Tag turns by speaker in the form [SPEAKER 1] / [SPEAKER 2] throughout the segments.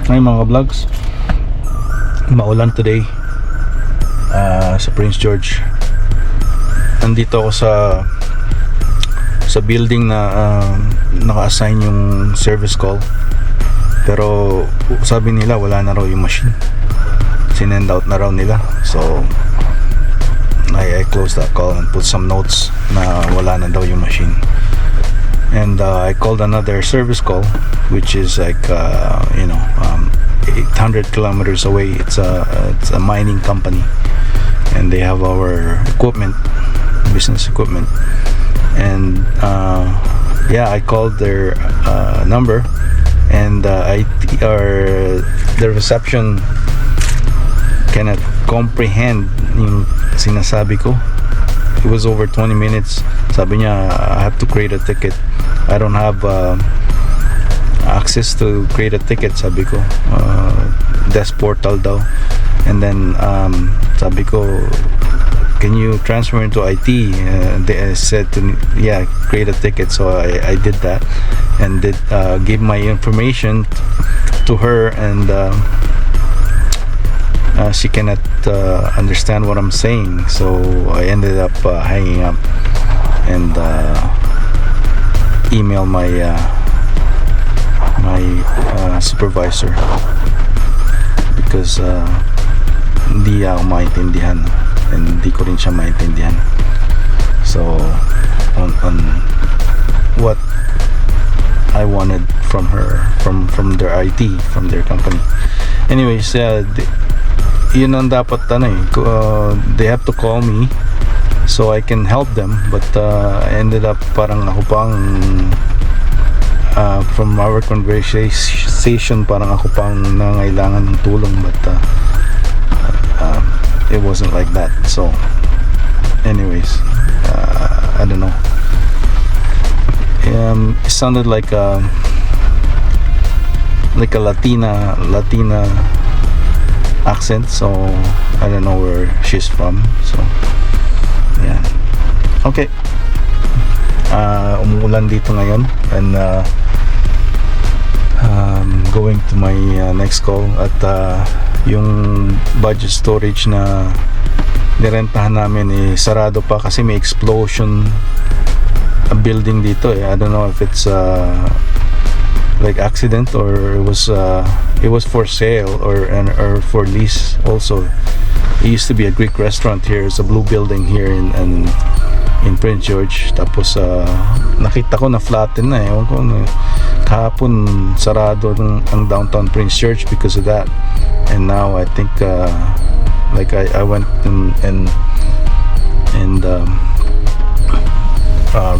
[SPEAKER 1] Ay mga vlogs, maulan today sa Prince George. Nandito ako sa building na naka-assign yung service call, pero sabi nila wala na raw yung machine, sinend out na raw nila. So I closed that call and put some notes na wala na daw yung machine. And I called another service call, which is like 800 kilometers away. It's a mining company, and they have our equipment, business equipment. And I called their number, and the reception cannot comprehend yung sinasabi ko. It was over 20 minutes. Sabi niya, I have to create a ticket. I don't have access to create a ticket, sabi ko. Desk portal daw. And then sabi ko, can you transfer into IT? They said to me, yeah, create a ticket. So I did that and gave my information to her, and she cannot understand what I'm saying. So I ended up hanging up and email my supervisor, because hindi ako maintindihan and hindi ko rin siya maintindihan. So on what I wanted from her, from their IT, from their company. Anyways, yun ang dapat they have to call me so I can help them, but I ended up parang ako pang from our conversation parang ako pang nangailangan ng tulong, but it wasn't like that. So anyways, I don't know, it sounded like a Latina accent, so I don't know where she's from. So yeah, okay. Umuulan dito ngayon, and going to my next call. At yung budget storage na nirentahan namin sarado pa kasi may explosion a building dito. I don't know if it's like accident or it was for sale or for lease also. It used to be a Greek restaurant here. It's a blue building here in Prince George. Tapos nakita ko na flatten na. Ewan ko, kahapon sarado ang downtown Prince George because of that. And now I think I went and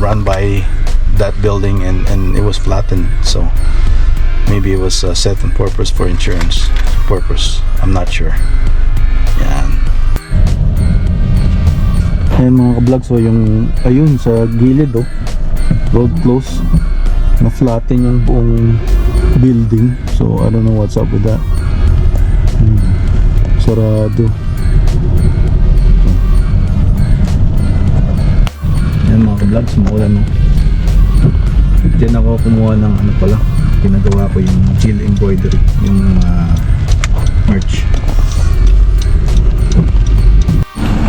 [SPEAKER 1] run by that building, and it was flattened. So maybe it was set on purpose for insurance purpose. I'm not sure. Yan. Ayan mga ka-vlog, so yung ayun sa gilid road close, na flatten yung buong building. So I don't know what's up with that. Sarado. Ayan mga ka-vlog, sumuulan Diyan ako kumuha ng pala, ginagawa ko yung chill embroidery, yung merch.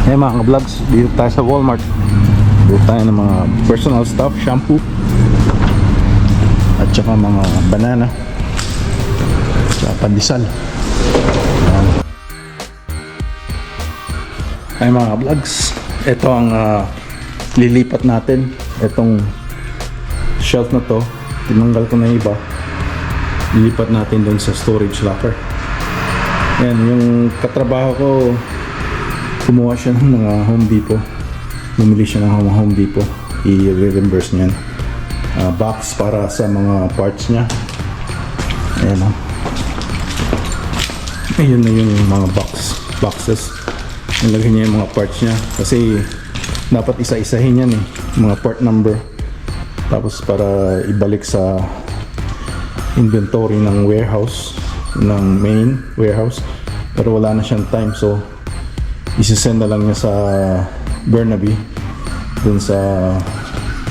[SPEAKER 1] Hey mga ka-vlogs, dito tayo sa Walmart. Dito tayo ng mga personal stuff, shampoo, at saka mga banana, at saka pandesal. Hey mga ka-vlogs, ito ang lilipat natin. Itong shelf na to, tinanggal ko na yung iba, lilipat natin dun sa storage locker. Yan, yung katrabaho ko, kumuha siya ng mga Home Depot, bumili siya ng Home Depot, i-reimburse niyan box para sa mga parts niya. Ayan o, ayun na yung mga boxes, nilagay niya yung mga parts niya kasi dapat isa-isahin yan mga part number, tapos para ibalik sa inventory ng warehouse, ng main warehouse. Pero wala na siyang time, so isisend na lang niya sa Burnaby dun sa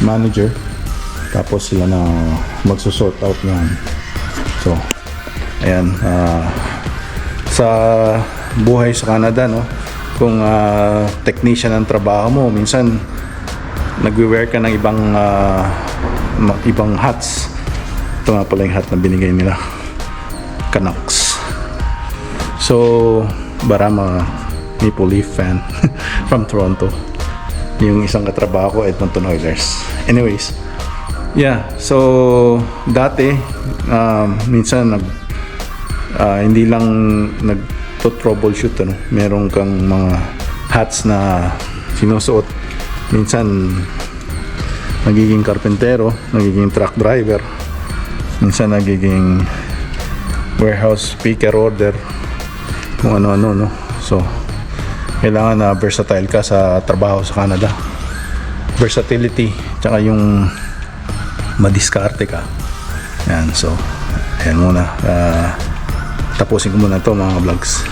[SPEAKER 1] manager, tapos sila na magsusort out niyan. So Ayan, sa buhay sa Canada, no, kung technician ang trabaho mo, minsan nagwe-wear ka ng ibang hats. Ito nga pala yung hat na binigay nila, Canucks. So Barama Maple Leaf fan from Toronto, yung isang katrabaho ko, Edmonton Oilers. Anyways, yeah, so dati minsan hindi lang nagto-troubleshoot, ano, meron kang mga hats na sinusuot. Minsan nagiging karpentero, nagiging truck driver, minsan nagiging warehouse picker order, kung ano-ano, no. So kailangan na versatile ka sa trabaho sa Canada. Versatility, tsaka yung madiskarte ka. Yan, so ayan muna, tapusin ko muna ito, mga vlogs.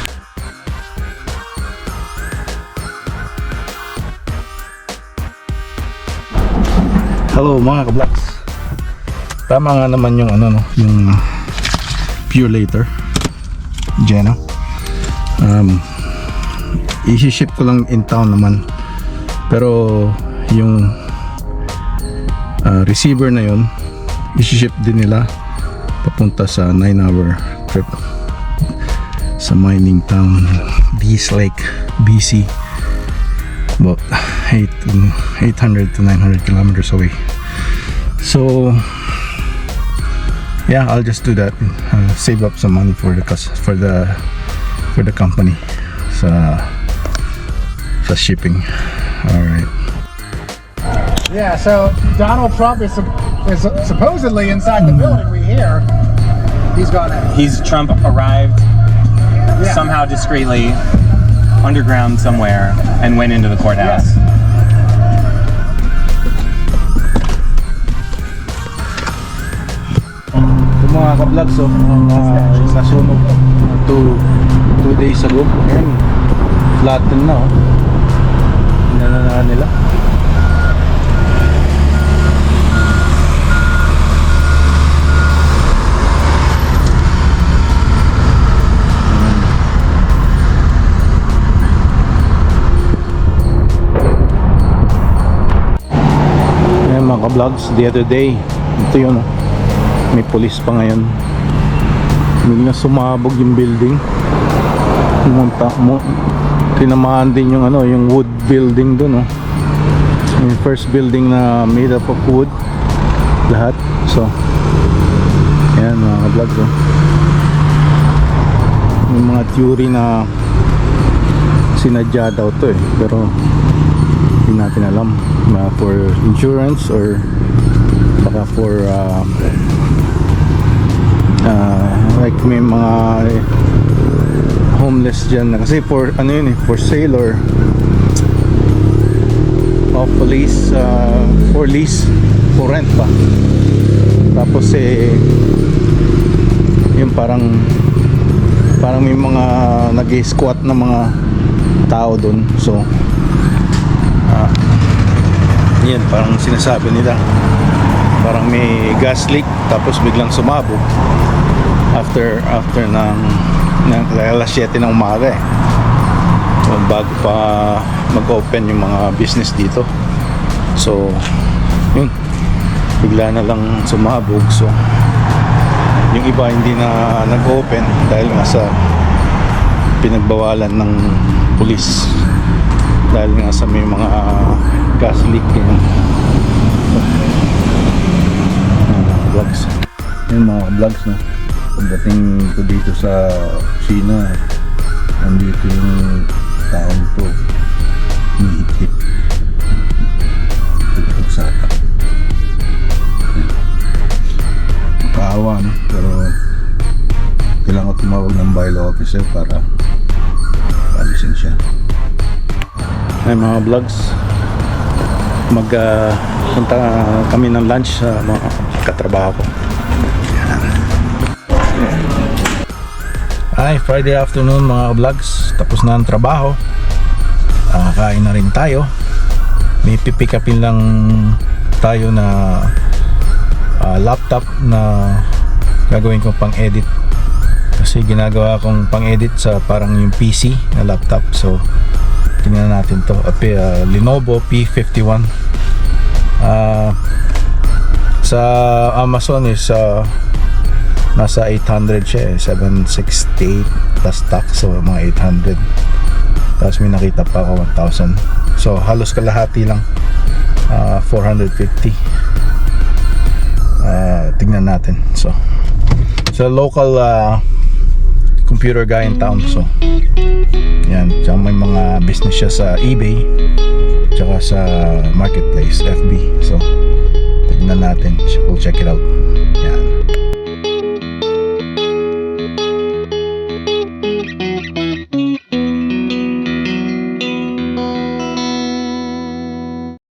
[SPEAKER 1] Hello mga ka-vlogs. Tama nga naman yung yung pure later Jenna. I-ship ko lang in town naman, pero yung receiver na yun i-ship din nila papunta sa 9-hour trip sa mining town Dease Lake, BC, about 800 to 900 kilometers away. So yeah, I'll just do that, save up some money for the company sa shipping. All right.
[SPEAKER 2] Yeah, so Donald Trump is supposedly inside the building. We hear
[SPEAKER 3] Trump arrived somehow discreetly underground somewhere and went into the courthouse.
[SPEAKER 2] Yes.
[SPEAKER 1] Ito mga ka-vlogs, nasunog 2 days ago. Ayan, flatten na, inanana nila. Mga vlogs, the other day, ito yun, may police pa ngayon, biglang sumabog yung building, tinamaan din yung yung wood building dun, yung first building na made up of wood lahat. So ayan mga vlogs, yung mga theory na sinadya daw to, pero hindi natin alam, for insurance or baka for like may mga homeless dyan na, kasi for for sale or off lease, for lease, for rent pa. Tapos yung parang may mga nag-squat na mga tao dun. So yan, parang sinasabi nila parang may gas leak, tapos biglang sumabog after ng alas 7 ng umaga, bago pa mag-open yung mga business dito. So yun, bigla na lang sumabog. So yung iba hindi na nag-open dahil nga sa pinagbawalan ng pulis, dahil nga sa may mga gas leak. Vlogs, yun mga vlogs, no? Pagdating ko dito sa China, nandito yung taong to, hihit-hit, pagsata, kaawa, no? Pero kailangan ko tumawag ng bylaw officer para alisin siya. Ay mga vlogs, punta kami ng lunch sa mga katrabaho ko. Ay, Friday afternoon mga vlogs, tapos na ang trabaho, kain na rin tayo. May pipick upin lang tayo na laptop na gagawin ko pang edit kasi ginagawa kong pang-edit sa parang yung PC na laptop. So tingnan natin to. Lenovo P51. Sa Amazon is nasa 800 siya eh, 768 plus tax, so mga 800. Tapos may nakita pa ako 1,000, so halos kalahati lang, 450. Tingnan natin. So local computer guy in town. So yan, tsaka may mga business siya sa eBay tsaka sa marketplace FB. So